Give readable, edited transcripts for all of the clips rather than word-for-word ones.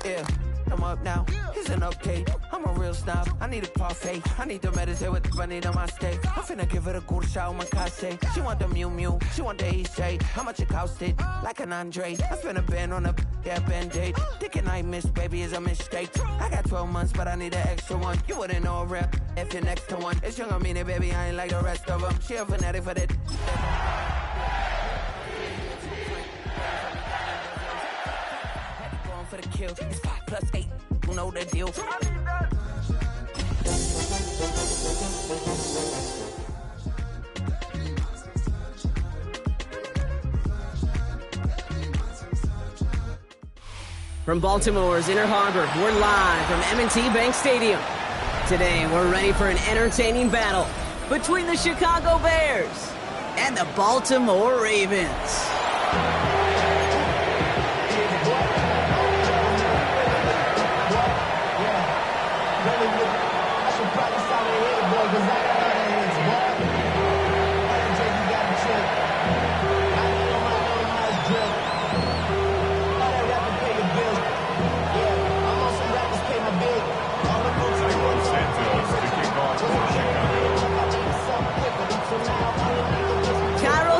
Yeah, I'm up now. Here's an update. I'm a real snob. I need a parfait. I need to meditate with the bunny on my steak. I'm finna give her a good shot on my case. She want the Mew Mew. She want the EJ. How much it costed? Like an Andre. I spent a band on a band-aid. Thinking I miss, baby, is a mistake. I got 12 months, but I need an extra one. You wouldn't know a rap if you're next to one. It's young, I mean it, baby. I ain't like the rest of them. She a fanatic for that. For the kill, it's 5 + 8. You know the deal. From Baltimore's Inner Harbor, we're live from M&T Bank Stadium. Today, we're ready for an entertaining battle between the Chicago Bears and the Baltimore Ravens.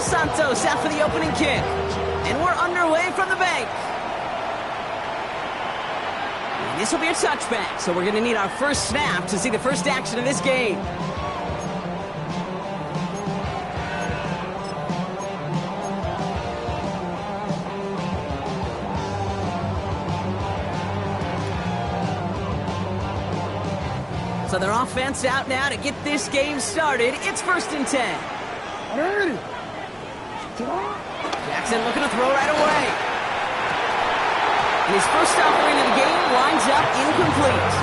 Santos out for the opening kick, and we're underway from the bank. And this will be a touchback, so we're going to need our first snap to see the first action of this game. So their offense out now to get this game started. It's 1st and 10. Jackson looking to throw right away. And his first offering of the game winds up incomplete.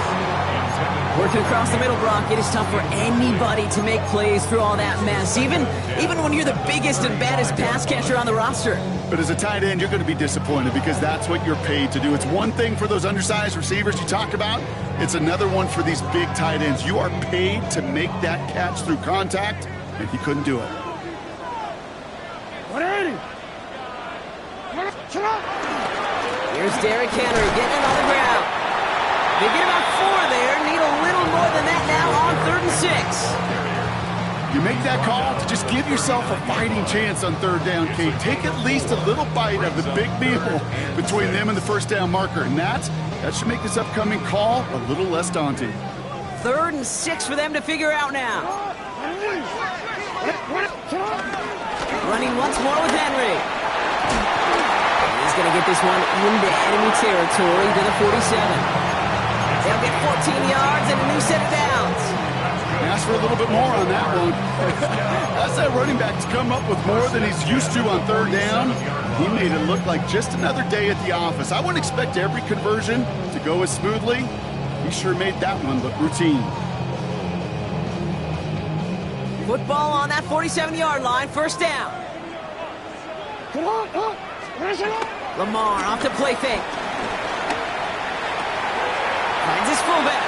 Working across the middle, Brock, it is tough for anybody to make plays through all that mess, even when you're the biggest and baddest pass catcher on the roster. But as a tight end, you're going to be disappointed because that's what you're paid to do. It's one thing for those undersized receivers you talk about. It's another one for these big tight ends. You are paid to make that catch through contact, and he couldn't do it. Here's Derrick Henry getting it on the ground. They get about 4 there. Need a little more than that now on 3rd and 6. You make that call to just give yourself a fighting chance on 3rd down, Kate. Take at least a little bite of the big meal between them and the 1st down marker. And that should make this upcoming call a little less daunting. 3rd and 6 for them to figure out now. Running once more with Henry. He's going to get this one into enemy territory to the 47. They'll get 14 yards and a new set of downs. Ask for a little bit more on that one. That's that running back's come up with more than he's used to on 3rd down. He made it look like just another day at the office. I wouldn't expect every conversion to go as smoothly. He sure made that one look routine. Football on that 47-yard line, 1st down. Lamar off to play fake. Finds his fullback.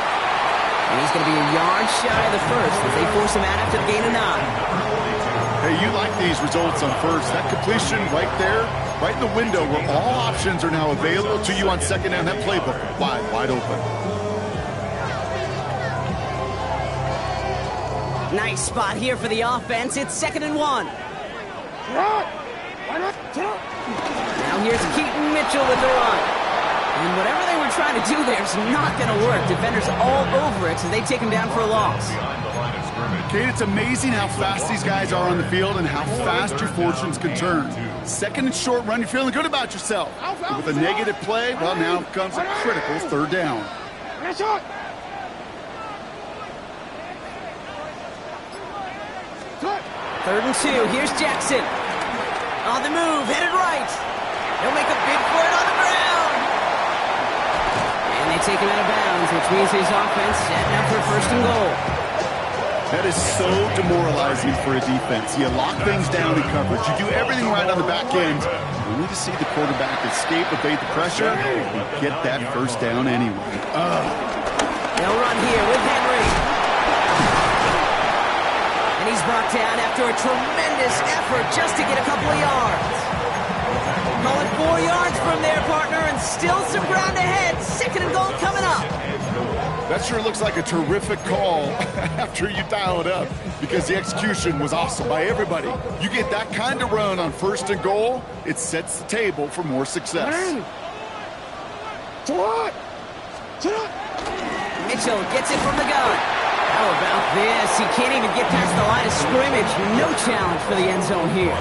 And he's going to be a yard shy of the 1st as they force him out after the gain of 9. Hey, you like these results on 1st. That completion right there, right in the window where all options are now available to you on 2nd down. That playbook wide open. Nice spot here for the offense. It's 2nd and 1. Now here's Keaton Mitchell with the run. And whatever they were trying to do there is not going to work. Defenders all over it, so they take him down for a loss. Kate, it's amazing how fast these guys are on the field and how fast your fortunes can turn. 2nd and short run, you're feeling good about yourself. But with a negative play, well, now comes a critical 3rd down. 3rd and 2. Here's Jackson. On the move, headed right. He'll make a bid for it on the ground. And they take him out of bounds, which means his offense setting up for 1st and goal. That is so demoralizing for a defense. You lock things down in coverage. You do everything right on the back end. Only to see the quarterback escape, evade the pressure, and get that 1st down anyway. They'll run here with Henry. And he's brought down after a tremendous effort just to get a couple of yards. Call it 4 yards from there, partner, and still some ground ahead. 2nd and goal coming up. That sure looks like a terrific call after you dial it up, because the execution was awesome by everybody. You get that kind of run on 1st and goal, it sets the table for more success. Mitchell gets it from the gun. How about this? He can't even get past the line of scrimmage. No challenge for the end zone here.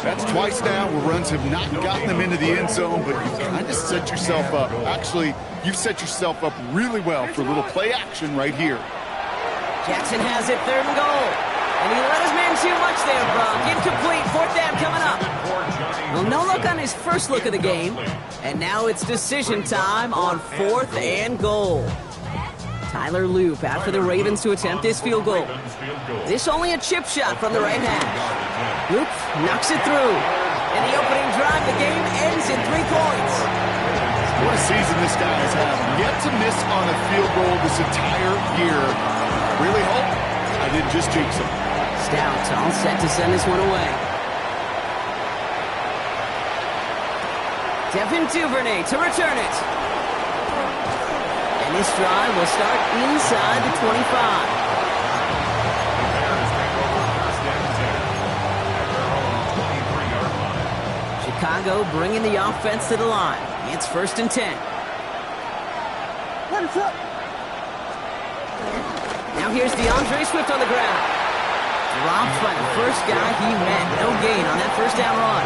That's twice now where runs have not gotten them into the end zone, but you kind of set yourself up. Actually, you've set yourself up really well for a little play action right here. Jackson has it, 3rd and goal. And he let his man too much there, Brock. Incomplete, 4th down coming up. Well, no look on his first look of the game. And now it's decision time on 4th and goal. Tyler Loop after the Ravens to attempt this field goal. This only a chip shot from the right hash. Loop knocks it through. And the opening drive, the game ends in 3 points. What a season this guy has had. Yet to miss on a field goal this entire year. Really hope I didn't just jinx him. Stout all set to send this one away. Devin Duvernay to return it. And this drive will start inside the 25. Chicago bringing the offense to the line. It's 1st and 10. Now here's DeAndre Swift on the ground. Dropped by the first guy he met. No gain on that 1st down run.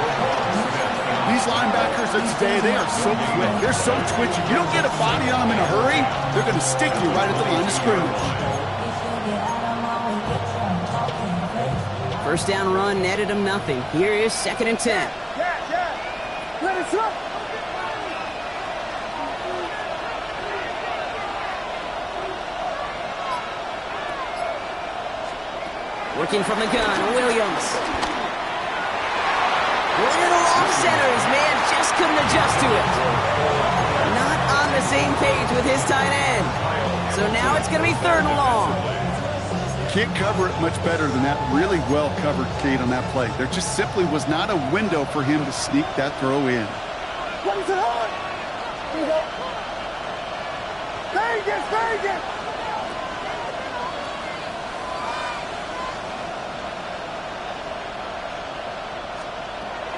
These linebackers of today, they are so quick. They're so twitchy. You don't get a body on them in a hurry, they're going to stick you right at the line of scrimmage. 1st down run netted him nothing. Here is 2nd and 10. Working from the gun, Williams. Little off center, his man just couldn't adjust to it. Not on the same page with his tight end. So now it's going to be 3rd and long. Can't cover it much better than that really well covered Kate on that play. There just simply was not a window for him to sneak that throw in. What is it on? Here we go. Vegas, Vegas!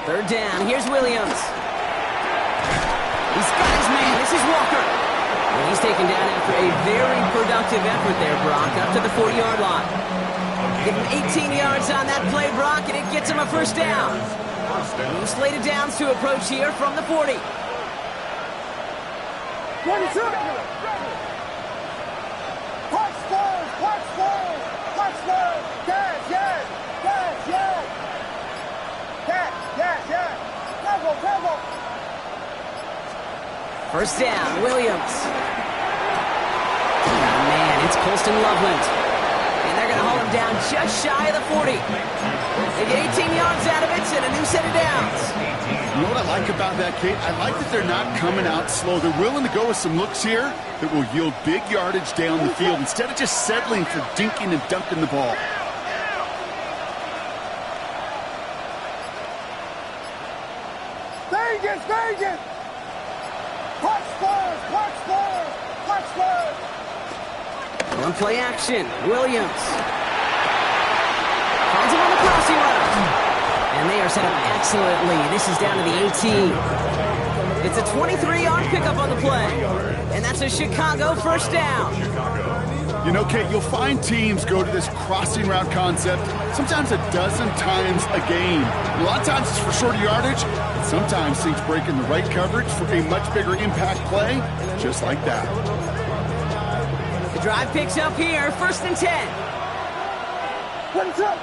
Third down, here's Williams. He's got his man, this is Walker. And he's taken down after a very productive effort there, Brock, up to the 40-yard line. Give him 18 yards on that play, Brock, and it gets him a 1st down. New slated downs to approach here from the 40. 22! Punch forward, punch forward, punch forward! Yes, yes, yes, yes! Yes, yes, yes! Temple, temple! 1st down, Williams. Oh, man, it's Colston Loveland. And they're going to haul him down just shy of the 40. They get 18 yards out of it and a new set of downs. You know what I like about that, Kate? I like that they're not coming out slow. They're willing to go with some looks here that will yield big yardage down the field instead of just settling for dinking and dunking the ball. Vegas, Vegas! Punch forward, punch forward, punch forward! One play action, Williams. Finds him on the crossing route. And they are set up excellently. This is down to the 18. It's a 23-yard pickup on the play. And that's a Chicago 1st down. You know, Kate, you'll find teams go to this crossing route concept sometimes a dozen times a game. A lot of times it's for shorter yardage, but sometimes things break in the right coverage for a much bigger impact play, just like that. The drive picks up here, 1st and 10. What's up?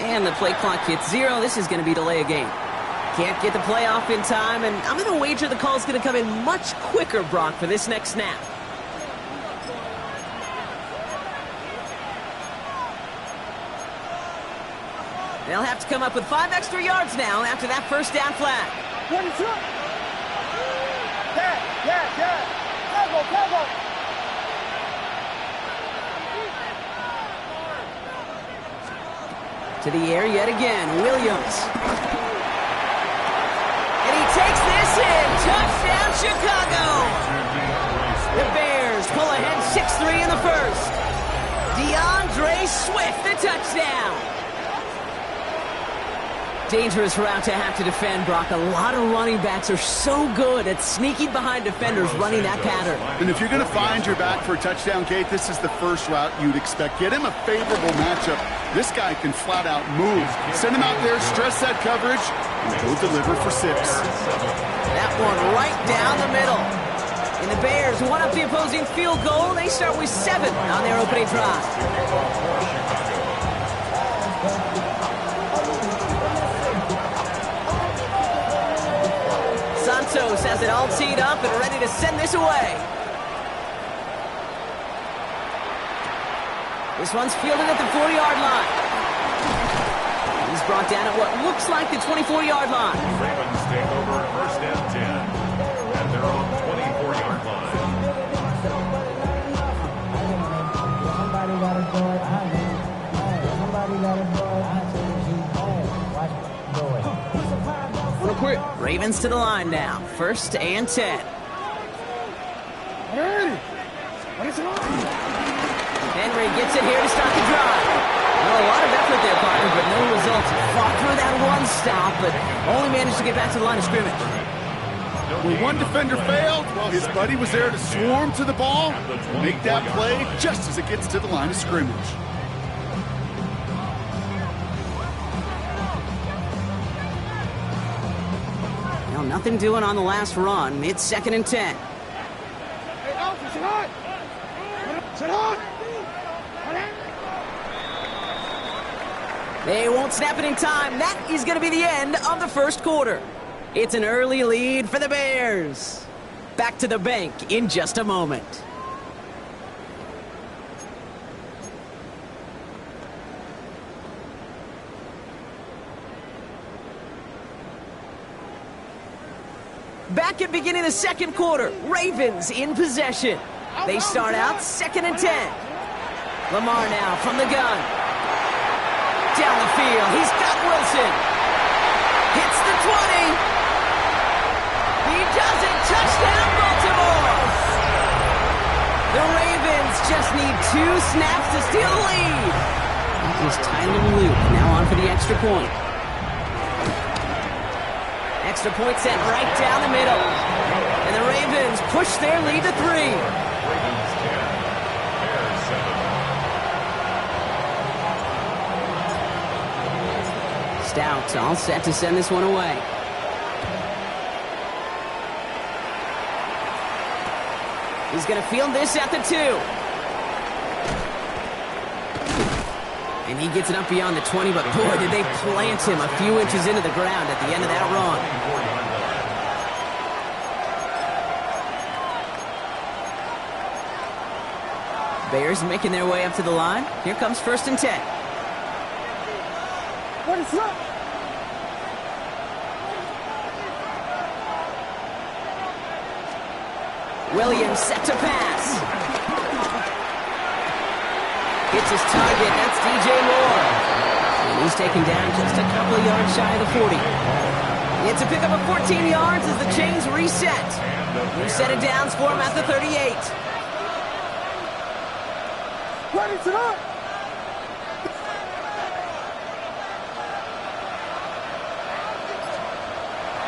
And the play clock hits 0. This is going to be delay a game. Can't get the play off in time, and I'm going to wager the call's going to come in much quicker, Brock, for this next snap. They'll have to come up with 5 extra yards now after that first down flag. 22. Yeah. Cover. To the air yet again, Williams. And he takes this in. Touchdown, Chicago. The Bears pull ahead 6-3 in the first. DeAndre Swift, the touchdown. Dangerous route to have to defend, Brock. A lot of running backs are so good at sneaking behind defenders running that pattern. And if you're going to find your back for a touchdown, Kate, this is the first route you'd expect. Get him a favorable matchup. This guy can flat out move. Send him out there, stress that coverage, and go deliver for 6. That one right down the middle. And the Bears one up the opposing field goal. They start with 7 on their opening drive. Santos has it all teed up and ready to send this away. This one's fielded at the 40-yard line. He's brought down at what looks like the 24-yard line. Ravens take over first and 10 at their own 24-yard line. Somebody got to do it. Somebody got to do it. Ravens to the line now. First and 10. Henry gets it here to start the drive. Well, a lot of effort there, partner, but no results. Fought through that one stop, but only managed to get back to the line of scrimmage. When one defender failed, well, his buddy was there to swarm to the ball, make that play just as it gets to the line of scrimmage. Well, nothing doing on the last run. It's 2nd and 10. Hey, Alfie, sit on. Sit on. They won't snap it in time. That is going to be the end of the first quarter. It's an early lead for the Bears. Back to the bank in just a moment. Back at beginning of the second quarter, Ravens in possession. They start out 2nd and 10. Lamar now from the gun. Down the field, he's got Wilson. Hits the 20. He does it. Touchdown, Baltimore. The Ravens just need 2 snaps to steal the lead. That was Tyler Luke now on for the extra point. Extra point sent right down the middle. And the Ravens push their lead to 3. Ravens 10, Bears 7. Stout all set to send this one away. He's going to field this at the 2. And he gets it up beyond the 20, but boy, did they plant him a few inches into the ground at the end of that run. Bears making their way up to the line. Here comes 1st and 10. What is up? Williams set to pass. Hits his target. That's DJ Moore. And he's taken down just a couple of yards shy of the 40. It's a pickup of 14 yards as the chains reset. New set of downs for him at the 38. Ready to up.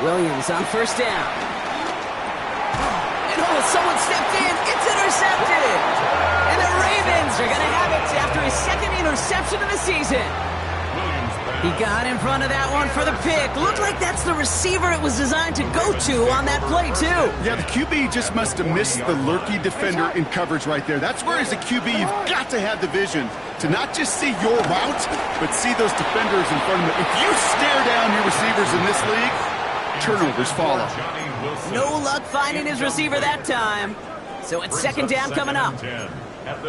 Williams on 1st down. And oh, someone stepped in. It's intercepted. And the Ravens are going to have it after his 2nd interception of the season. He got in front of that one for the pick. Looked like that's the receiver it was designed to go to on that play, too. Yeah, the QB just must have missed the lurky defender in coverage right there. That's where, as a QB, you've got to have the vision to not just see your route, but see those defenders in front of you. If you stare down your receivers in this league, turnovers follow. No luck finding his receiver that time. So it's 2nd down coming up.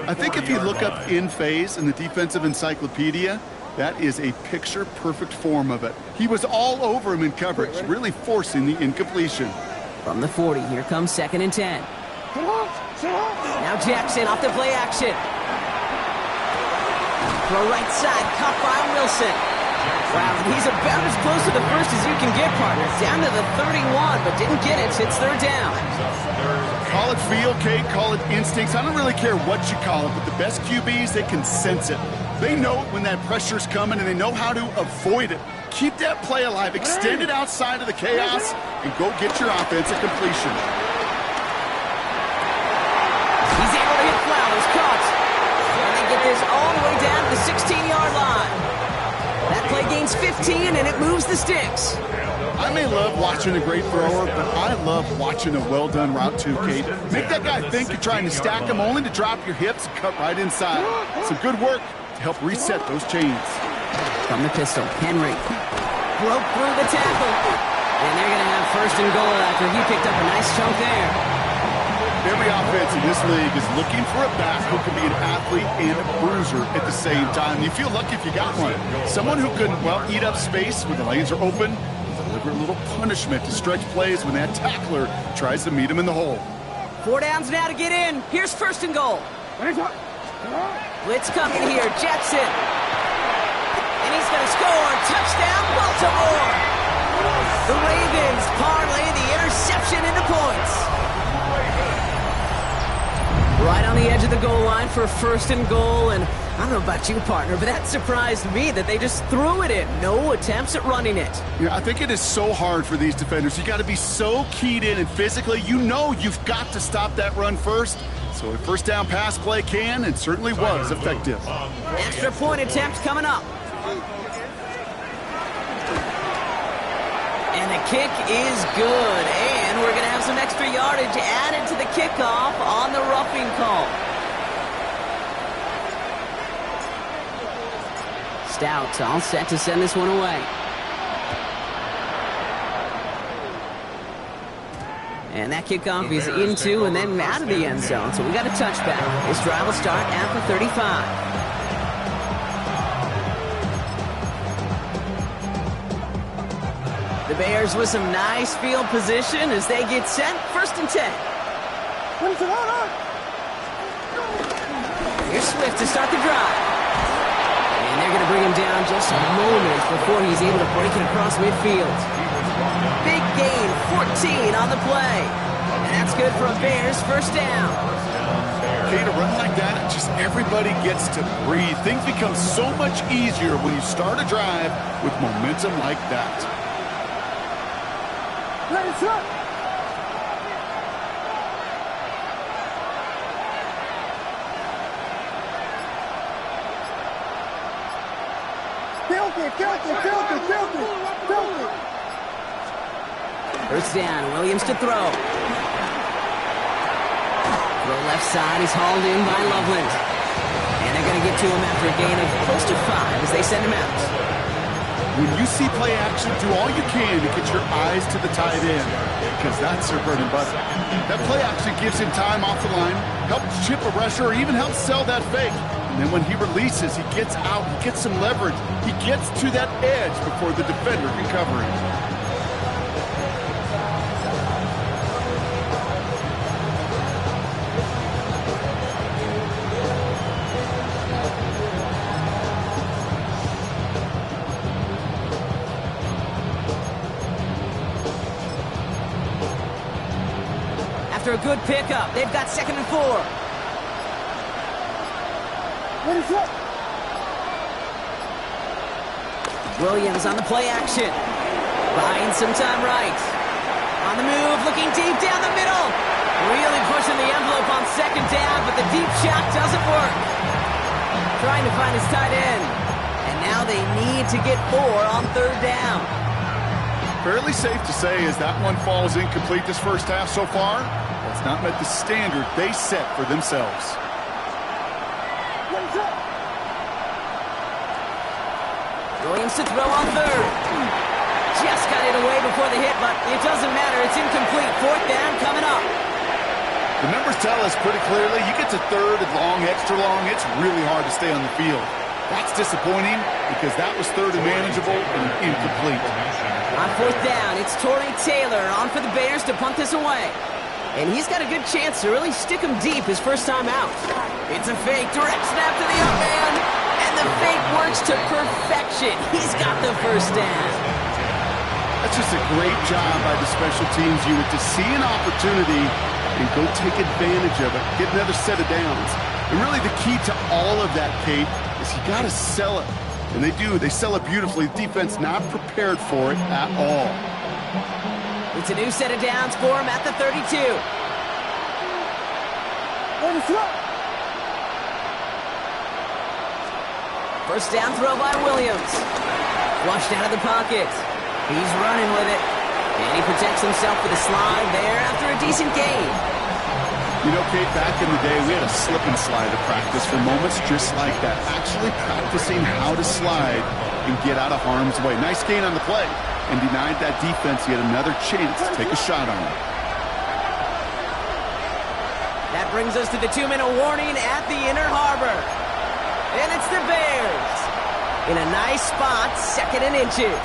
I think if you look up in phase in the defensive encyclopedia, That is a picture-perfect form of it. He was all over him in coverage, really forcing the incompletion. From the 40, here comes 2nd and 10. Now Jackson off the play action. Throw right side, caught by Wilson. Wow, he's about as close to the first as you can get, partner. Down to the 31, but didn't get it. It's 3rd down. Call it feel, Kate, call it instincts. I don't really care what you call it, but the best QBs, they can sense it. They know it when that pressure's coming, and they know how to avoid it. Keep that play alive. Extend it outside of the chaos, and go get your offensive completion. He's able to hit Flowers, caught. And they get this all the way down to the 16-yard line. That play gains 15, and it moves the sticks. I may love watching a great thrower, but I love watching a well-done route too, Kate. Make that guy think you're trying to stack him only to drop your hips and cut right inside. Some good work to help reset those chains. From the pistol, Henry broke through the tackle. And they're going to have 1st and goal after he picked up a nice chunk there. Every offense in this league is looking for a back who can be an athlete and a bruiser at the same time. You feel lucky if you got one. Someone who can, well, eat up space when the lanes are open, deliver a little punishment to stretch plays when that tackler tries to meet him in the hole. 4 downs now to get in. Here's 1st and goal. Blitz coming here, Jackson. And he's going to score. Touchdown, Baltimore. The Ravens parlay the interception into points. Right on the edge of the goal line for 1st and goal, and I don't know about you, partner, but that surprised me that they just threw it in. No attempts at running it. Yeah, I think it is so hard for these defenders. You got to be so keyed in, and physically, you know you've got to stop that run first. So a 1st down pass play can and certainly was effective. Extra point attempt coming up. And the kick is good, and we're going to have some extra yardage added to the kickoff on the roughing call. Stout all set to send this one away. And that kickoff is into and then out of the end zone, so we got a touchback. This drive will start at the 35. The Bears with some nice field position as they get set. 1st and 10. Here's Swift to start the drive. And they're going to bring him down just moments before he's able to break it across midfield. Big gain, 14 on the play. And that's good for a Bears 1st down. Okay, to run like that, just everybody gets to breathe. Things become so much easier when you start a drive with momentum like that. Filthy. 1st down, Williams to throw. Throw left side, he's hauled in by Loveland. And they're going to get to him after a gain of close to 5 as they send him out. When you see play action, do all you can to get your eyes to the tight end, because that's their bread and butter. That play action gives him time off the line, helps chip a rusher, or even helps sell that fake. And then when he releases, he gets out, he gets some leverage. He gets to that edge before the defender can cover him. After a good pickup, they've got 2nd and 4. Williams on the play action. Buying some time right. On the move, looking deep down the middle. Really pushing the envelope on 2nd down, but the deep shot doesn't work. Trying to find his tight end. And now they need to get 4 on 3rd down. Fairly safe to say as that one falls incomplete this 1st half so far, that's not met the standard they set for themselves. Williams to throw on 3rd. Just got it away before the hit, but it doesn't matter. It's incomplete. 4th down coming up. The numbers tell us pretty clearly, you get to 3rd and long, extra long, it's really hard to stay on the field. That's disappointing because that was third and manageable and incomplete. On fourth down, it's Torrey Taylor on for the Bears to punt this away. And he's got a good chance to really stick him deep his first time out. It's a fake, direct snap to the up man, and the fake works to perfection. He's got the first down. That's just a great job by the special teams unit to see an opportunity and go take advantage of it, get another set of downs. And really the key to all of that, Kate, is you got to sell it. And they do. They sell it beautifully. The defense not prepared for it at all. It's a new set of downs for him at the 32. First down throw by Williams. Flushed out of the pocket. He's running with it. And he protects himself with a slide there after a decent gain. You know, Kate, back in the day, we had a slip and slide to practice for moments just like that. Actually practicing how to slide and get out of harm's way. Nice gain on the play. And denied that defense yet another chance to take a shot on him. That brings us to the 2-minute warning at the Inner Harbor. And it's the Bears. In a nice spot, 2nd and inches.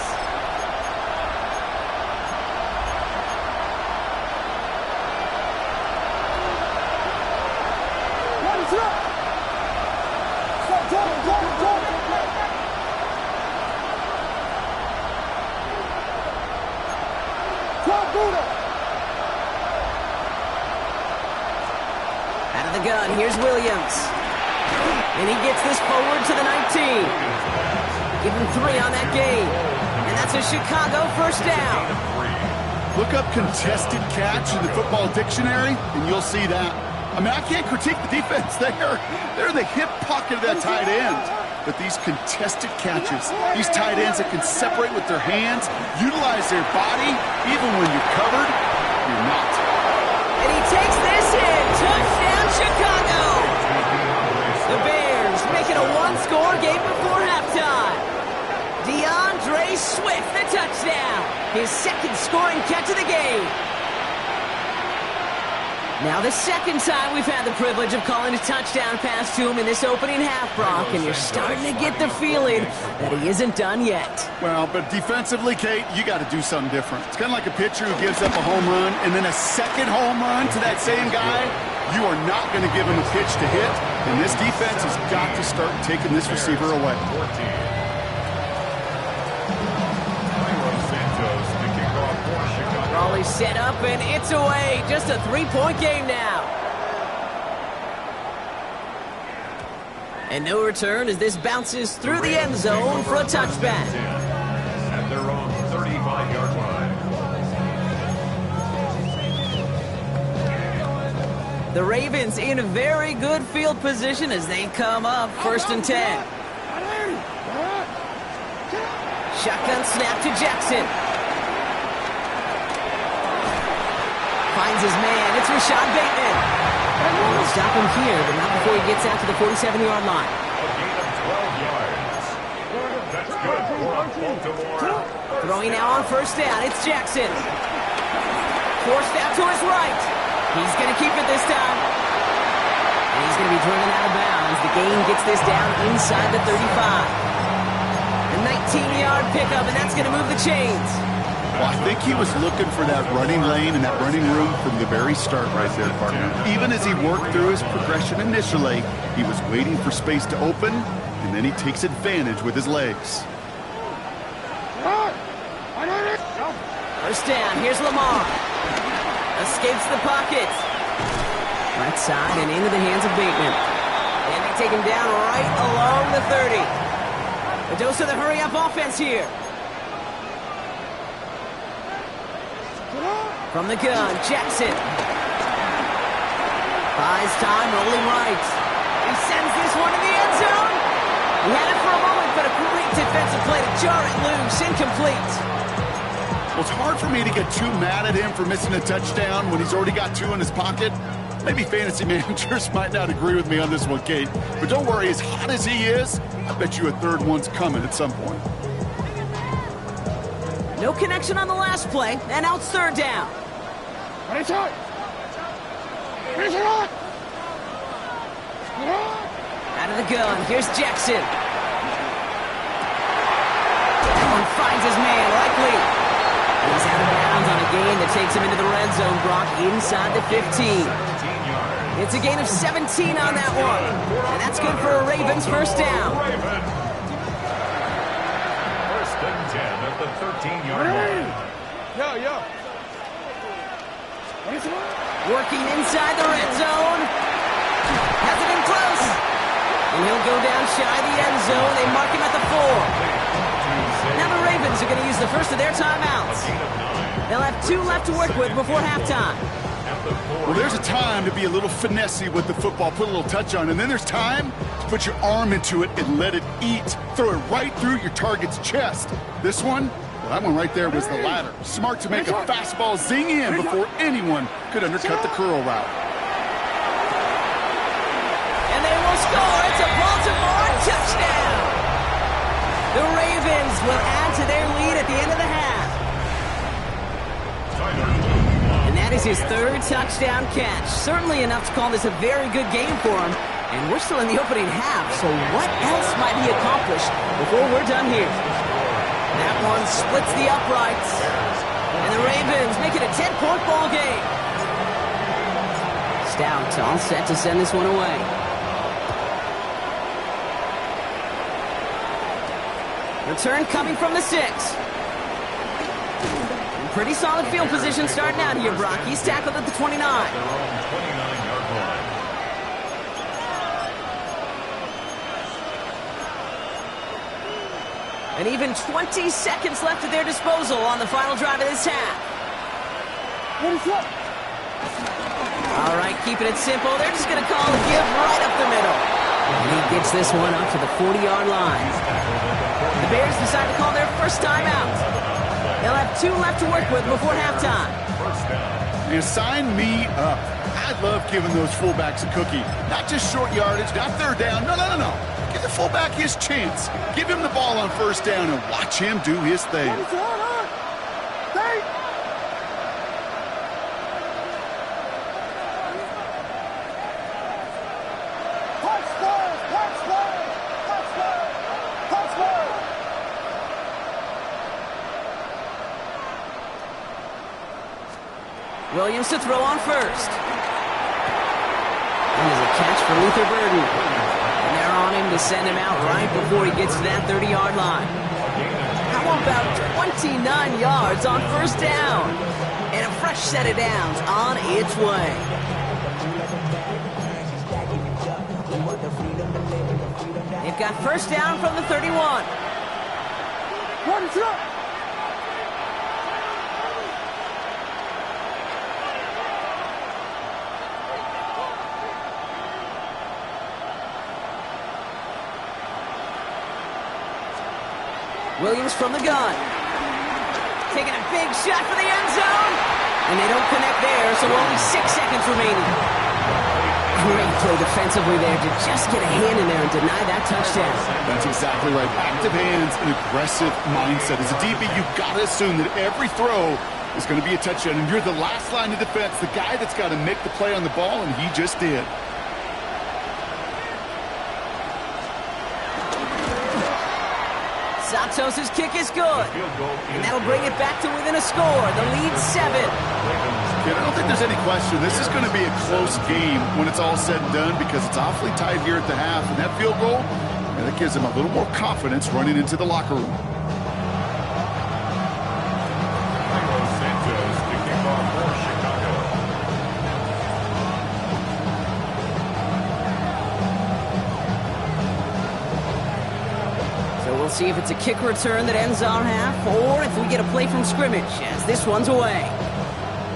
Out of the gun, here's Williams. And he gets this forward to the 19. Give him 3 on that gain. And that's a Chicago first down. Look up contested catch in the football dictionary, and you'll see that. I mean, I can't critique the defense there. They're in the hip pocket of that tight end. But these contested catches, these tight ends that can separate with their hands, utilize their body, even when you're covered, you're not. And he takes this in. Touchdown, Chicago. The Bears make it a 1-score game before halftime. DeAndre Swift, the touchdown. His 2nd scoring catch of the game. Now the 2nd time we've had the privilege of calling a touchdown pass to him in this opening half, Brock, and you're starting to get the feeling that he isn't done yet. Well, but defensively, Kate, you got to do something different. It's kind of like a pitcher who gives up a home run and then a second home run to that same guy. You are not going to give him a pitch to hit, and this defense has got to start taking this receiver away. Raleigh set up, and it's away. Just a 3-point game now. And no return as this bounces through the end zone for a touchback. At their own 35-yard line. The Ravens in a very good field position as they come up 1st and 10. Shotgun snap to Jackson. Finds his man. It's Rashad Bateman. We'll stop him here, but not before he gets out to the 47-yard line. A gain of 12 yards. That's good for Baltimore. Throwing now on 1st down. It's Jackson. Forced out to his right. He's going to keep it this time. And he's going to be driven out of bounds. The gain gets this down inside the 35. A 19-yard pickup, and that's going to move the chains. Well, I think he was looking for that running lane and that running room from the very start right there, partner. Even as he worked through his progression initially, he was waiting for space to open, and then he takes advantage with his legs. First down, here's Lamar. Escapes the pocket. Right side and into the hands of Bateman. And they take him down right along the 30. A dose of the hurry-up offense here. From the gun, Jackson. Buys time, rolling right. He sends this one to the end zone. He had it for a moment, but a great defensive play to jar it loose. Incomplete. Well, it's hard for me to get too mad at him for missing a touchdown when he's already got 2 in his pocket. Maybe fantasy managers might not agree with me on this one, Kate. But don't worry, as hot as he is, I bet you a 3rd one's coming at some point. No connection on the last play, and now it's 3rd down. Out of the gun, here's Jackson. finds his man, likely. He's out of bounds on a gain that takes him into the red zone, Brock, inside the 15. It's a gain of 17 on that one. And that's good for a Ravens first down. First and 10 at the 13-yard line. Working inside the red zone. Has it in close. And he'll go down shy of the end zone. They mark him at the 4. Now the Ravens are going to use the first of their timeouts. They'll have 2 left to work with before halftime. Well, there's a time to be a little finessey with the football, put a little touch on, and then there's time to put your arm into it and let it eat. Throw it right through your target's chest. This one, well, that one right there was the latter. Smart to make a fastball zing in before anyone could undercut the curl route. And they will score. It's a Baltimore touchdown. The Ravens will add to their lead at the end of the half. And that is his 3rd touchdown catch. Certainly enough to call this a very good game for him. And we're still in the opening half, so what else might he accomplish before we're done here? That one splits the uprights. And the Ravens make it a 10-point ball game. Stout all set to send this one away. Return coming from the 6. Pretty solid field position starting out here, Brock. He's tackled at the 29. Their own 29-yard line. And even 20 seconds left at their disposal on the final drive of this half. All right, keeping it simple. They're just going to call a give right up the middle. And he gets this one up to the 40-yard line. The Bears decide to call their first timeout. They'll have 2 left to work with before halftime. And sign me up. I love giving those fullbacks a cookie. Not just short yardage, not third down. No. Give the fullback his chance. Give him the ball on first down and watch him do his thing. Williams to throw on first. And there's a catch for Luther Burden. And they're on him to send him out right before he gets to that 30-yard line. How about 29 yards on first down? And a fresh set of downs on its way. They've got first down from the 31. Williams from the gun. Taking a big shot for the end zone. And they don't connect there, so only 6 seconds remaining. Great play defensively there to just get a hand in there and deny that touchdown. That's exactly right. Active hands and aggressive mindset. As a DB, you've got to assume that every throw is going to be a touchdown. And you're the last line of defense, the guy that's got to make the play on the ball, and he just did. Santos' kick is good. And that'll bring it back to within a score. The lead's 7. I don't think there's any question. This is going to be a close game when it's all said and done because it's awfully tight here at the half. And that field goal, and that gives them a little more confidence running into the locker room. Santos to kick off for Chicago. So we'll see if it's a kick return that ends our half or if we get a play from scrimmage as this one's away.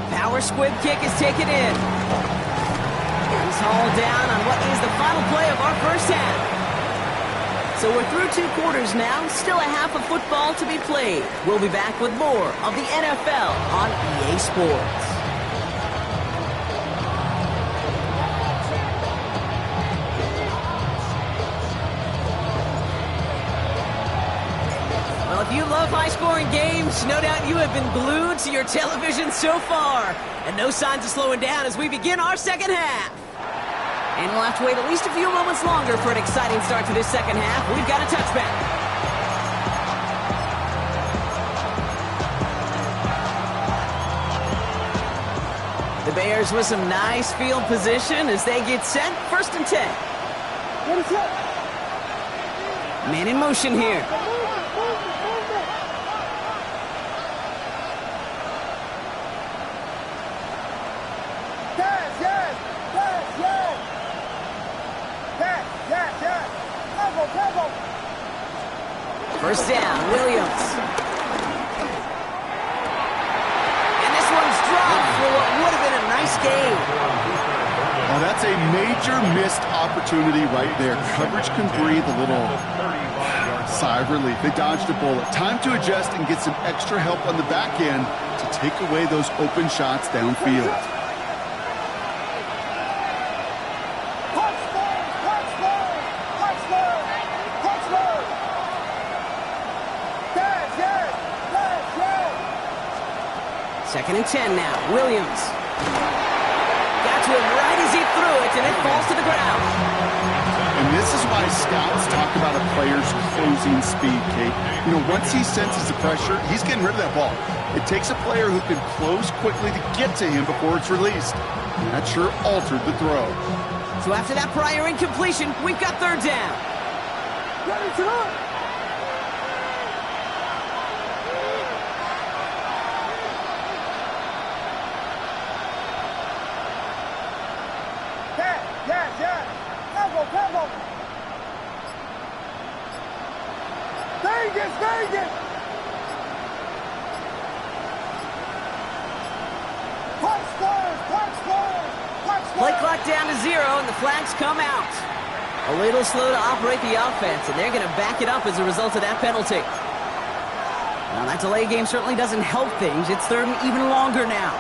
Power squib kick is taken in. He's hauled down on what is the final play of our first half. So we're through 2 quarters now, still a half of football to be played. We'll be back with more of the NFL on EA Sports. If you love high-scoring games, no doubt you have been glued to your television so far. And no signs of slowing down as we begin our second half. And we'll have to wait at least a few moments longer for an exciting start to this second half. We've got a touchback. The Bears with some nice field position as they get set. 1st and 10. Man in motion here. First down, Williams. And this one's dropped for what would have been a nice gain. Well, that's a major missed opportunity right there. Coverage can breathe a little sigh of relief. They dodged a bullet. Time to adjust and get some extra help on the back end to take away those open shots downfield. Second and 10 now. Williams. Got to him right as he threw it, and it falls to the ground. And this is why scouts talk about a player's closing speed, Kate. You know, once he senses the pressure, he's getting rid of that ball. It takes a player who can close quickly to get to him before it's released. And that sure altered the throw. So after that prior incompletion, we've got 3rd down. Vegas! Play clock down to 0, and the flags come out. A little slow to operate the offense, and they're going to back it up as a result of that penalty. Now, that delay game certainly doesn't help things. It's 3rd and even longer now.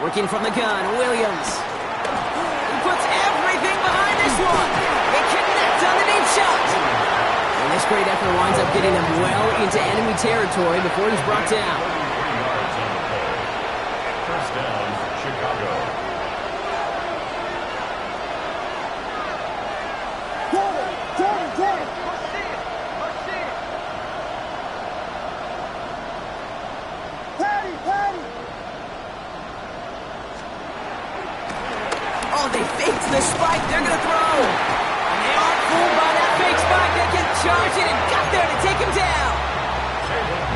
Working from the gun, Williams. He puts everything behind this one. They connect on the deep shot. And this great effort winds up getting him well into enemy territory before he's brought down. 1st down, Chicago. Oh, they faked the spike. They're going to throw. And they aren't fooled by that fake spike. They can charge it and got there to take him down.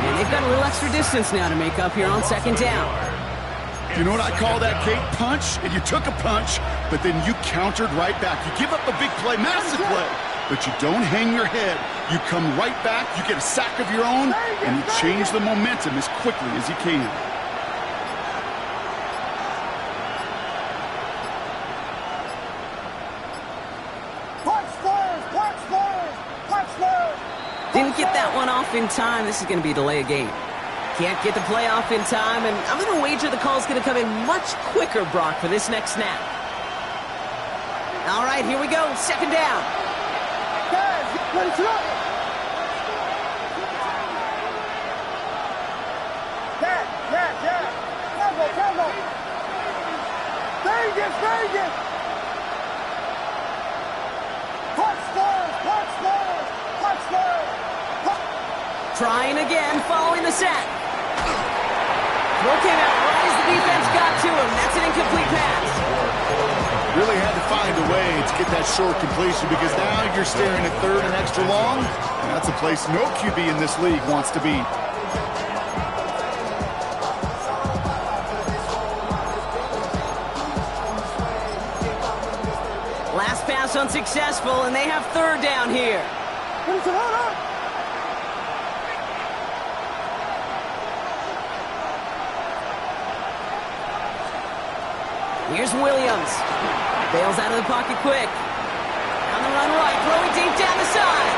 And they've got a little extra distance now to make up here on 2nd down. You know what I call that, Kate? Punch. And you took a punch, but then you countered right back. You give up a big play, massive play, but you don't hang your head. You come right back, you get a sack of your own, and you change the momentum as quickly as you can. Didn't get that one off in time. This is going to be a delay of game. Can't get the play off in time, and I'm going to wager the call's going to come in much quicker, Brock, for this next snap. All right, here we go. 2nd down. Vegas! Trying again, following the sack. Throw came out right as the defense got to him. That's an incomplete pass. Really had to find a way to get that short completion because now you're staring at 3rd and extra long. And that's a place no QB in this league wants to be. Last pass unsuccessful, and they have 3rd down here. Here's Williams. Bails out of the pocket quick. On the run right, throwing deep down the side.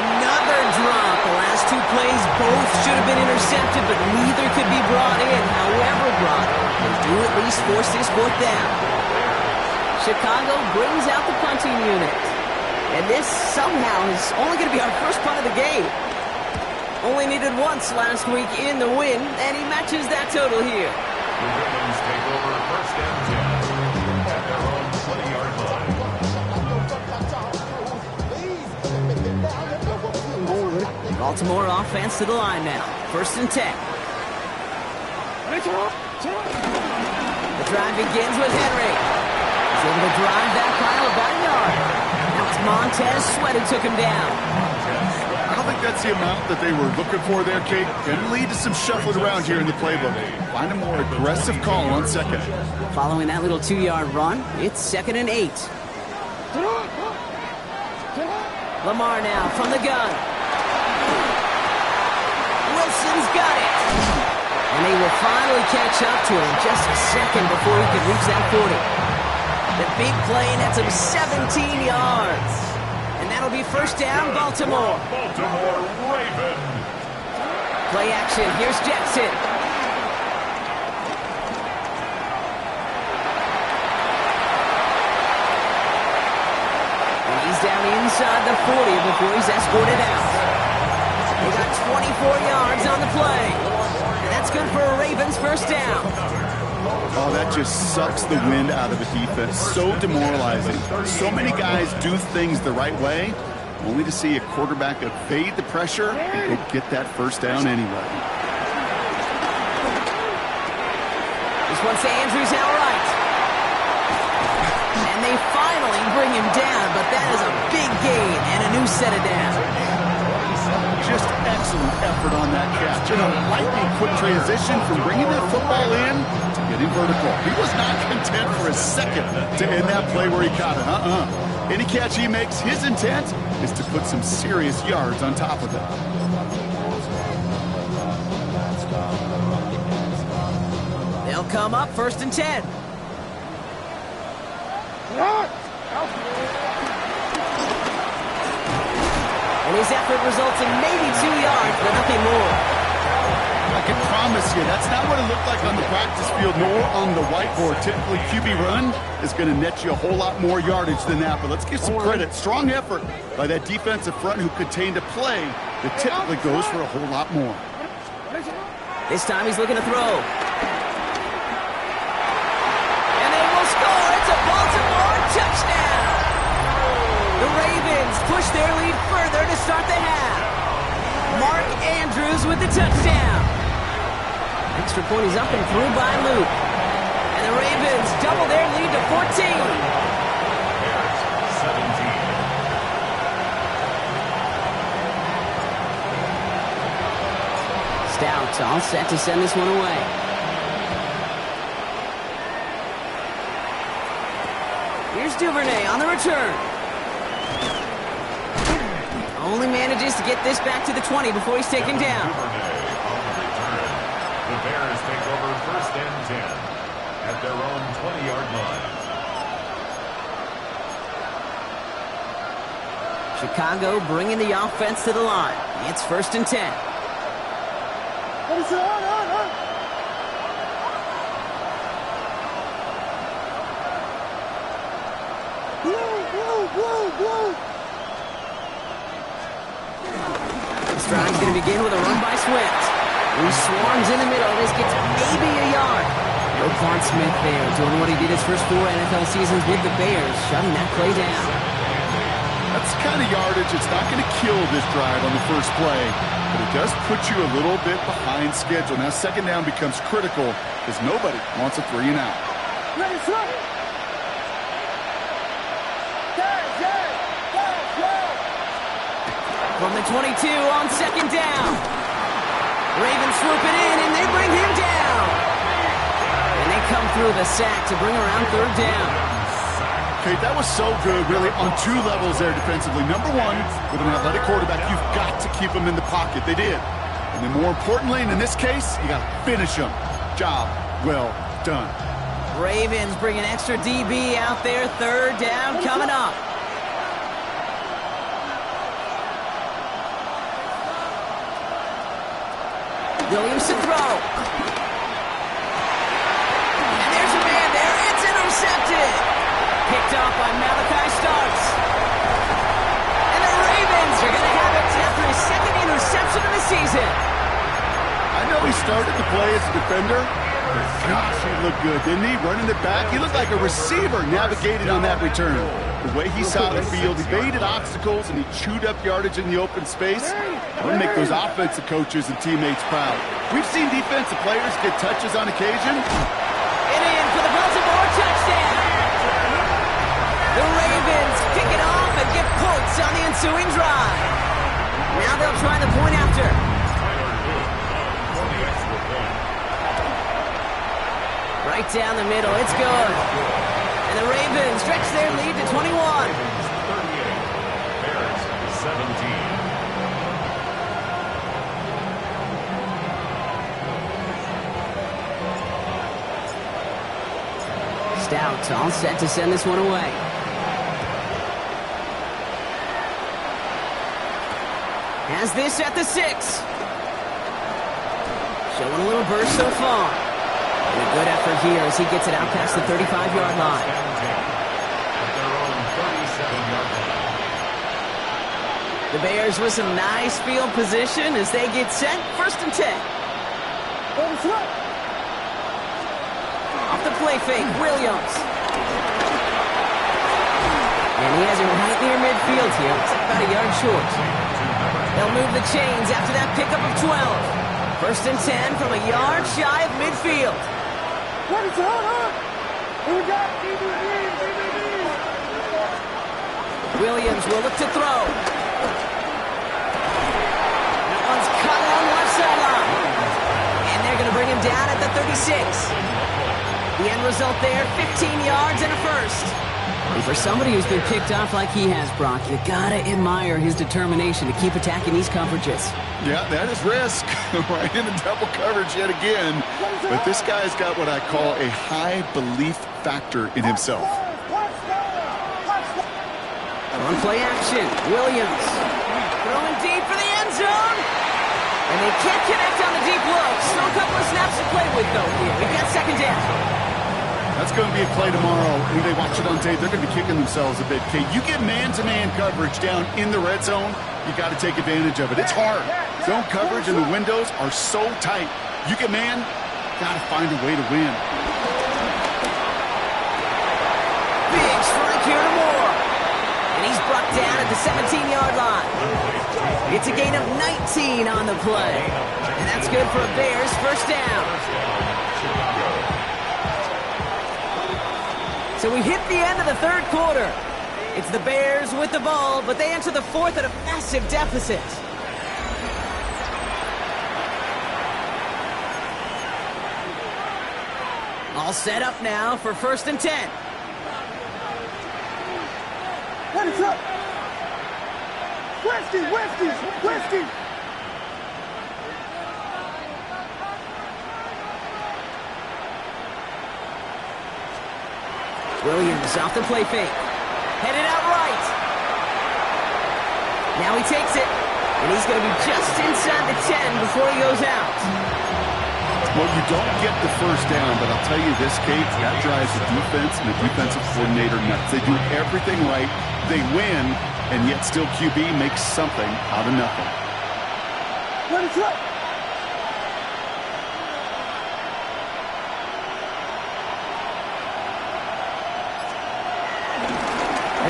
Another drop. The last 2 plays both should have been intercepted, but neither could be brought in. However brought least forced his fourth down. Chicago brings out the punting unit. And this somehow is only going to be our first punt of the game. Only needed once last week in the win, and he matches that total here. The Ravens take over first and 10 at their own 20-yard line. Baltimore offense to the line now. First and 10. The drive begins with Henry. He's able to drive that pile about a yard. Now it's Montez Sweat who took him down. I don't think that's the amount that they were looking for there, Kate. Can lead to some shuffling around here in the playbook. Find a more aggressive call on second. Following that little 2-yard run, it's 2nd and 8. Lamar now from the gun. Wilson's got it. And they will finally catch up to him just a second before he could reach that 40. The big play nets him 17 yards. And that'll be first down, Baltimore. Baltimore Ravens. Play action. Here's Jackson. And he's down inside the 40 before he's escorted out. They got 24 yards on the play. And that's good for a Ravens first down. Oh, that just sucks the wind out of the defense. So demoralizing. So many guys do things the right way, only to see a quarterback evade the pressure and go get that first down anyway. This one's to Andrews out right. And they finally bring him down, but that is a big gain and a new set of downs. Just excellent effort on that catch. And a lightning quick transition from bringing that football in to getting vertical. He was not content for a second to end that play where he caught it. Any catch he makes, his intent is to put some serious yards on top of it. They'll come up first and 10. And his effort results in maybe 2 yards, but nothing more. I can promise you, that's not what it looked like on the practice field nor on the whiteboard. Typically, QB run is going to net you a whole lot more yardage than that. But let's give some credit. Strong effort by that defensive front who contained a play that typically goes for a whole lot more. This time he's looking to throw. And they will score. It's a Baltimore touchdown. The Ravens push their lead further to start the half. Mark Andrews with the touchdown. Extra point is up and through by Luke. And the Ravens double their lead to 14. Bears 17. Stout all set to send this one away. Here's Duvernay on the return. Only manages to get this back to the 20 before he's taken down. Duvernay on the return. The Bears take over first and 10 at their own 20-yard line. Chicago bringing the offense to the line. It's first and 10. This drive's going to begin with a run by Swift. He swarms in the middle. This gets maybe a yard. Roquan Smith there, doing what he did his first 4 NFL seasons with the Bears, shutting that play down. That's the kind of yardage. It's not going to kill this drive on the first play, but it does put you a little bit behind schedule. Now second down becomes critical because nobody wants a 3 and out. From the 22 on second down. Ravens swooping in, and they bring him down. And they come through the sack to bring around third down. Okay, that was so good, really, on 2 levels there defensively. Number 1, with an athletic quarterback, you've got to keep him in the pocket. They did. And then more importantly, and in this case, you got to finish him. Job well done. Ravens bring an extra DB out there. Third down coming up. Williams to throw. And there's a season. I know he started to play as a defender, but gosh, he looked good, didn't he? Running it back, he looked like a receiver navigating on that return. The way he saw the field, he baited obstacles, and he chewed up yardage in the open space. That would make those offensive coaches and teammates proud. We've seen defensive players get touches on occasion. And in for the Baltimore touchdown. The Ravens kick it off and get points on the ensuing drive. Now they'll try the point after. Right down the middle, it's good. And the Ravens stretch their lead to 21. 38, Bears 17. Stout all set to send this one away. Has this at the 6. Showing a little burst so far. And a good effort here as he gets it out past the 35-yard line. At their own 37-yard line. The Bears with some nice field position as they get set. 1st and 10. Off the play fake, Williams. And he has it right near midfield here. It's about a yard short. They'll move the chains after that pickup of 12. 1st and 10 from a yard shy of midfield. Williams will look to throw. That one's cut along the left sideline. And they're going to bring him down at the 36. The end result there, 15 yards and a first. And for somebody who's been picked off like he has, Brock, you gotta admire his determination to keep attacking these coverages. Yeah, that is risk. Right in the double coverage yet again. But this guy's got what I call a high belief factor in himself. On play action, Williams throwing deep for the end zone. And they can't connect on the deep look. Still a couple of snaps to play with, though, here. We've got 2nd down. That's going to be a play tomorrow. When they watch it on tape, they're going to be kicking themselves a bit. Kate, you get man-to-man coverage down in the red zone, you got to take advantage of it. It's hard. Zone coverage and the windows are so tight. You get man, got to find a way to win. Big strike here to Moore. And he's brought down at the 17-yard line. It's a gain of 19 on the play. And that's good for a Bears 1st down. So we hit the end of the 3rd quarter. It's the Bears with the ball, but they enter the 4th at a massive deficit. All set up now for 1st and 10. What is up? Whiskey! Williams off the play fake. Headed out right. Now he takes it. And he's going to be just inside the 10 before he goes out. Well, you don't get the 1st down, but I'll tell you this, Kate, that drives the defense and the defensive coordinator nuts. They do everything right. They win, and yet still QB makes something out of nothing. What is up?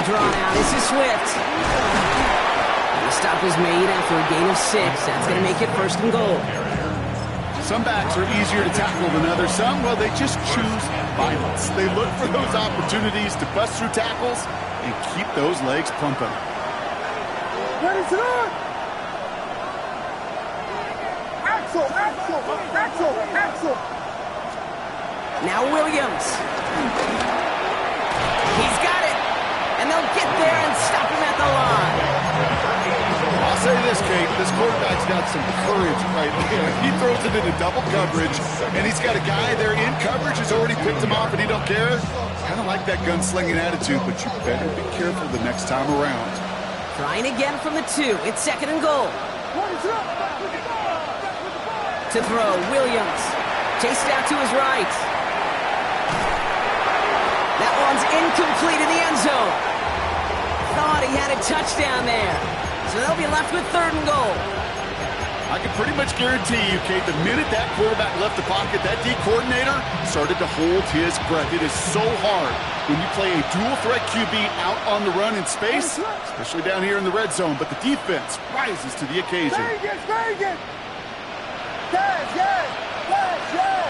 Drawn out. This is Swift. The stop was made after a gain of 6. That's going to make it 1st and goal. Some backs are easier to tackle than others. Some, well, they just choose violence. They look for those opportunities to bust through tackles and keep those legs pumping. What is up? Axel! Now Williams. He's got it. And they'll get there and stop him at the line. I'll say this, Kate. This quarterback's got some courage right there. He throws it into double coverage, and he's got a guy there in coverage who's already picked him off, and he don't care. Kind of like that gunslinging attitude, but you better be careful the next time around. Trying again from the 2. It's 2nd and goal. To throw, Williams. Chased out to his right. That one's incomplete in the end zone. Thought he had a touchdown there. So they'll be left with 3rd and goal. I can pretty much guarantee you, Kate, the minute that quarterback left the pocket, that D coordinator started to hold his breath. It is so hard when you play a dual-threat QB out on the run in space, especially down here in the red zone, but the defense rises to the occasion. Vegas! Yes, yes! Yes, yes!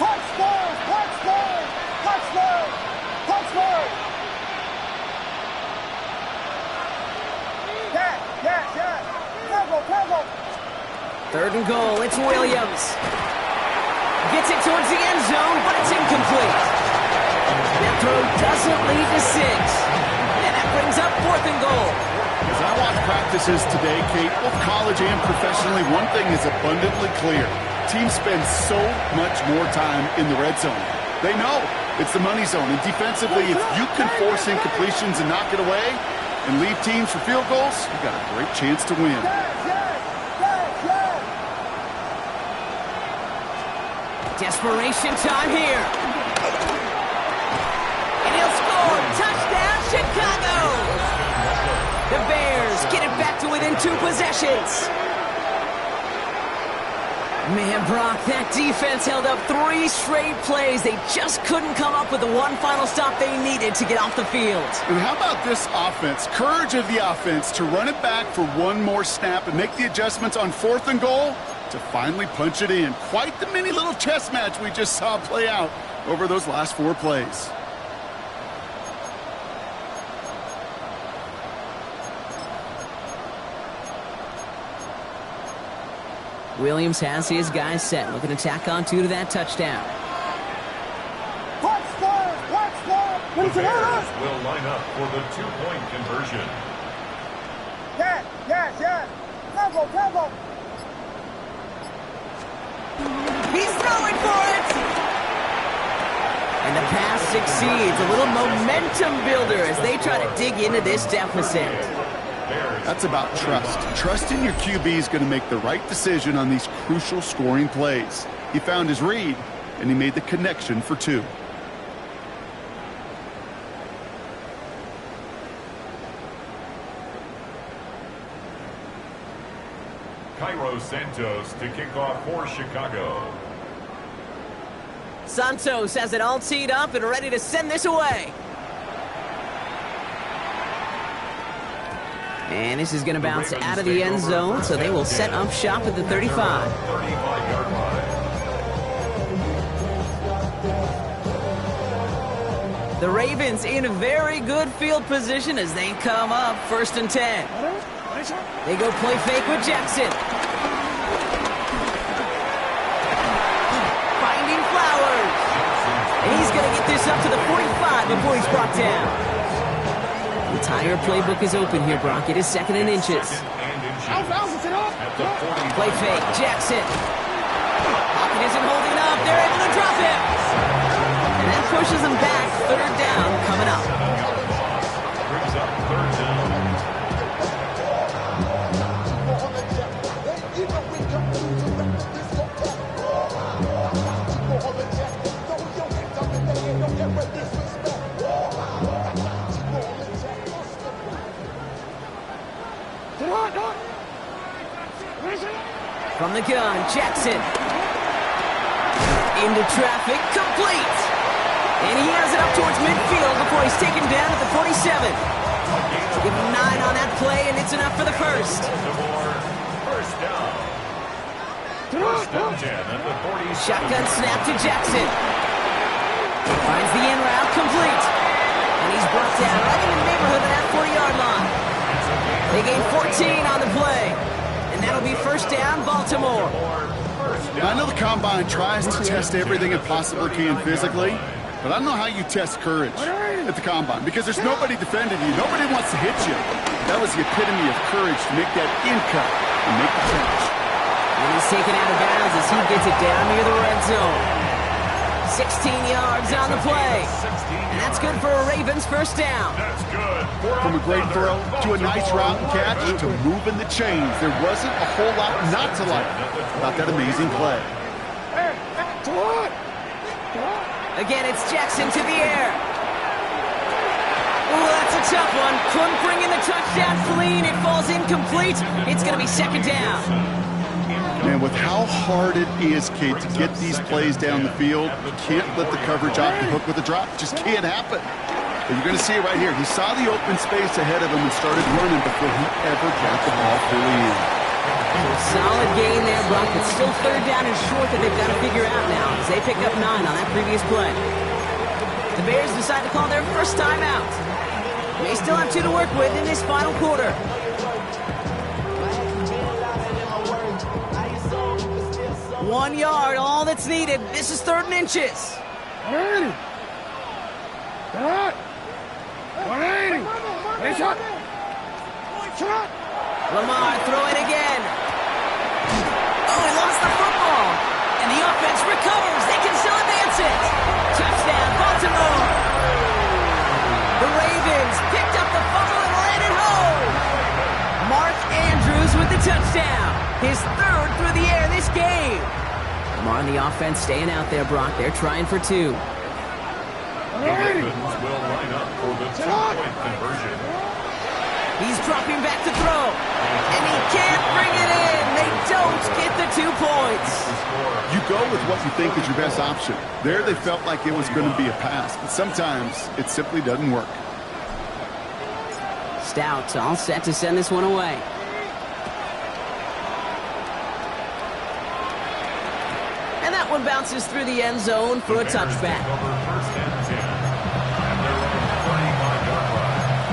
Punch forward! Punch forward! Punch forward! Punch forward! Yes, yes, yes! Cover! 3rd and goal, it's Williams. Gets it towards the end zone, but it's incomplete. That throw doesn't lead to 6. And that brings up 4th and goal. As I watch practices today, Kate, both college and professionally, one thing is abundantly clear. Teams spend so much more time in the red zone. They know it's the money zone. And defensively, if you can force incompletions and knock it away and leave teams for field goals, you've got a great chance to win. Desperation time here. And he'll score. Touchdown, Chicago. The Bears get it back to within 2 possessions. Man, Brock, that defense held up 3 straight plays. They just couldn't come up with the one final stop they needed to get off the field. And how about this offense? Courage of the offense to run it back for one more snap and make the adjustments on 4th and goal to finally punch it in. Quite the mini little chess match we just saw play out over those last 4 plays. Williams has his guys set, looking to tack on 2 to that touchdown. The Bears will line up for the 2-point conversion. Yes. Cover. He's throwing for it! And the pass succeeds. A little momentum builder as they try to dig into this deficit. That's about trust. Trust in your QB is going to make the right decision on these crucial scoring plays. He found his read, and he made the connection for 2. Cairo Santos to kick off for Chicago. Santos has it all teed up and ready to send this away. And this is going to bounce out of the end zone, so they will set up shop at the 35. 35-yard line. The Ravens in very good field position as they come up 1st and 10. They go play fake with Jackson. Finding Flowers. And he's going to get this up to the 45 before he's brought down. The entire playbook is open here, Brock. It is 2nd and inches. Play fake, Jackson. Pocket isn't holding up. They're able to drop it. And that pushes them back. 3rd down coming up. Brings up 3rd down. From the gun, Jackson. Into traffic, complete. And he has it up towards midfield before he's taken down at the 47. Give him 9 on that play, and it's enough for the 1st. First down. 10 at the 47. Shotgun snap to Jackson. Finds the in route, complete. And he's brought down right in the neighborhood of that 40-yard line. They gain 14 on the play. And that'll be 1st down, Baltimore. I know the Combine tries to test everything it possibly can physically, but I don't know how you test courage at the Combine because there's nobody defending you. Nobody wants to hit you. That was the epitome of courage to make that in cut and make the catch. And he's taken out of bounds as he gets it down near the red zone. 16 yards on the play. And that's good for a Ravens 1st down. That's good. From a great throw to a nice route and catch to moving the chains. There wasn't a whole lot not to like about that amazing play. Again, it's Jackson to the air. Oh, that's a tough one. Couldn't bring in the touchdown clean. It falls incomplete. It's going to be 2nd down. And with how hard it is, Kate, to get these plays down the field, you can't let the coverage off the hook with a drop. Just can't happen. But you're going to see it right here. He saw the open space ahead of him and started running before he ever got the ball fully in. Solid gain there, Brock. It's still third down and short that they've got to figure out now as they pick up 9 on that previous play. The Bears decide to call their first timeout. They still have 2 to work with in this final quarter. 1 yard, all that's needed. This is 3rd and inches. 180. Hey, shot. Lamar throwing again. Oh, he lost the football. And the offense recovers. They can still advance it. Touchdown, Baltimore. The Ravens picked up the fumble and ran it home. Mark Andrews with the touchdown. His 3rd through the air this game. Lamar on the offense staying out there, Brock. They're trying for 2. The Ravens will line up for the 2-point conversion. He's dropping back to throw. And he can't bring it in. They don't get the 2 points. You go with what you think is your best option. There they felt like it was going to be a pass, but sometimes it simply doesn't work. Stout all set to send this one away. And that one bounces through the end zone for a touchback. Over 1st and 10 at their own 35-yard line.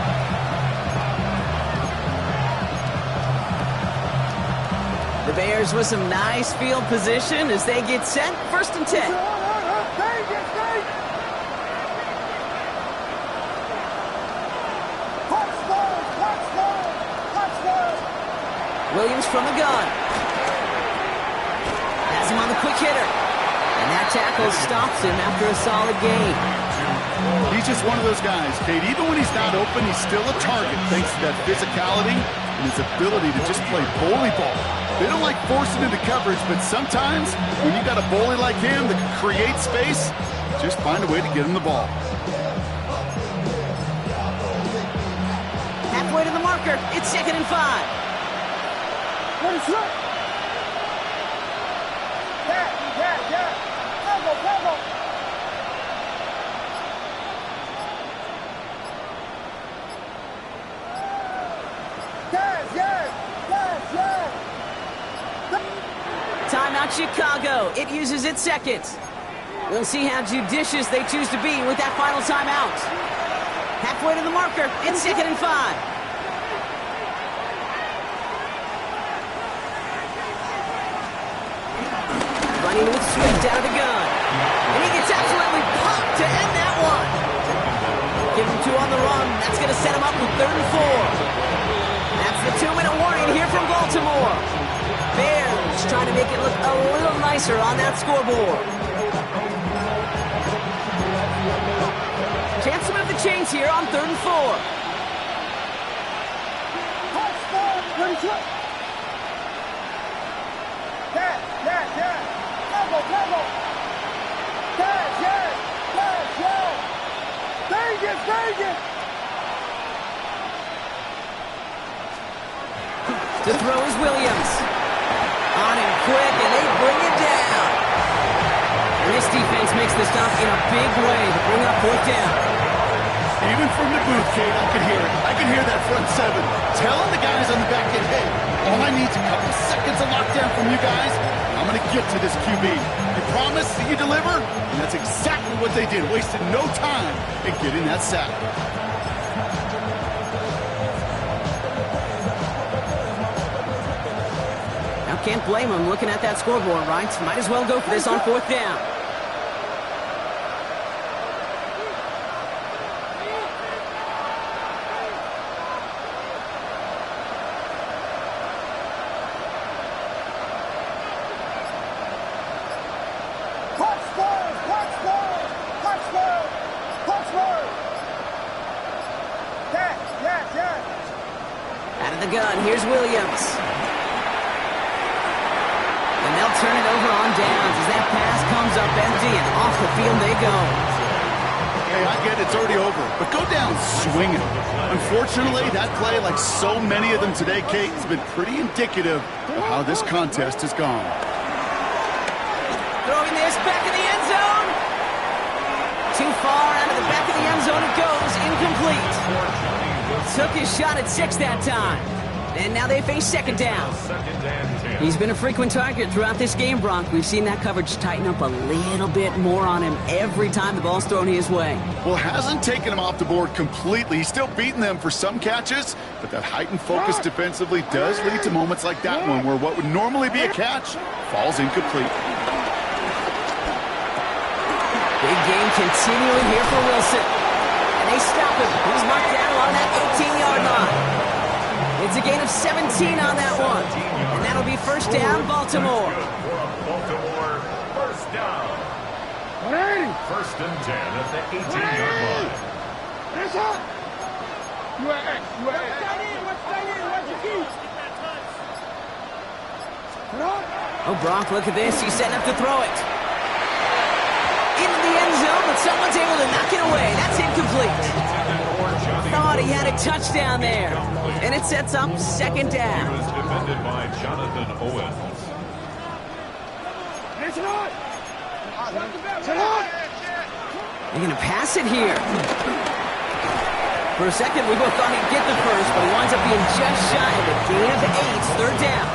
The Bears with some nice field position as they get set. 1st and 10. Williams from the gun. Has him on the quick hitter. And that tackle stops him after a solid gain. He's just one of those guys, Kate. Even when he's not open, he's still a target thanks to that physicality and his ability to just play bully ball. They don't like forcing into coverage, but sometimes when you got a bully like him that can create space, just find a way to get him the ball. Halfway to the marker. It's 2nd and 5. What is that? Yeah. Cover. Yes. Timeout Chicago. It uses its 2nd. We'll see how judicious they choose to be with that final timeout. Halfway to the marker. It's 2nd and 5. Running with Swift out of the gun. And he gets absolutely pumped to end that one. Give him 2 on the run. That's going to set him up with 3rd and 4. That's the 2-minute warning here from Baltimore. Bears trying to make it look a little nicer on that scoreboard. Chance to move the chains here on 3rd and 4. Cover. Vegas. To throw is Williams. On him quick, and they bring it down. And this defense makes the stop in a big way to bring up 4th down. Even from the booth, Kate, I could hear it. I could hear that front 7 telling the guys on the back end, hey, all I need is a couple seconds of lockdown from you guys. I'm going to get to this QB. You promise that you deliver? And that's exactly what they did. Wasted no time in getting that sack. Now can't blame them looking at that scoreboard, right? Might as well go for this on 4th down. Out of the gun, here's Williams. And they'll turn it over on downs as that pass comes up empty and off the field they go. Hey, I get it, it's already over. But go down swinging. Unfortunately, that play, like so many of them today, Kate, has been pretty indicative of how this contest has gone. Throwing this back in the end zone. Too far out of the back of the end zone it goes. Incomplete. Took his shot at 6 that time. And now they face second down. He's been a frequent target throughout this game, Bronk. We've seen that coverage tighten up a little bit more on him every time the ball's thrown his way. Well, hasn't taken him off the board completely. He's still beating them for some catches, but that heightened focus defensively does lead to moments like that one where what would normally be a catch falls incomplete. Big game continuing here for Wilson. And they stop him. He's marked down along that 18-yard line. It's a gain of 17 on that one. And that'll be first down, Baltimore. Baltimore, first down. 180. First and 10 at the 18-yard line. That's up. You are X. You are X. What's that in? What's your key? Oh, Bronk, look at this. He's setting up to throw it. Into the end zone, but someone's able to knock it away. That's incomplete. Thought he had a touchdown there. And it sets up second down. He was defended by Jonathan Owens. They're going to pass it here. For a second, we both thought he'd get the first, but he winds up being just shy of a gain of 8, third down.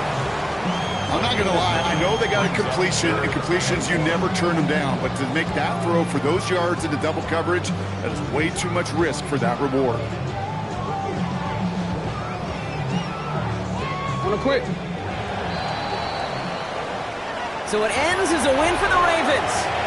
I'm not going to lie. I know they got a completion, and completions, you never turn them down. But to make that throw for those yards into double coverage, that is way too much risk for that reward. Want to quit? So it ends as a win for the Ravens.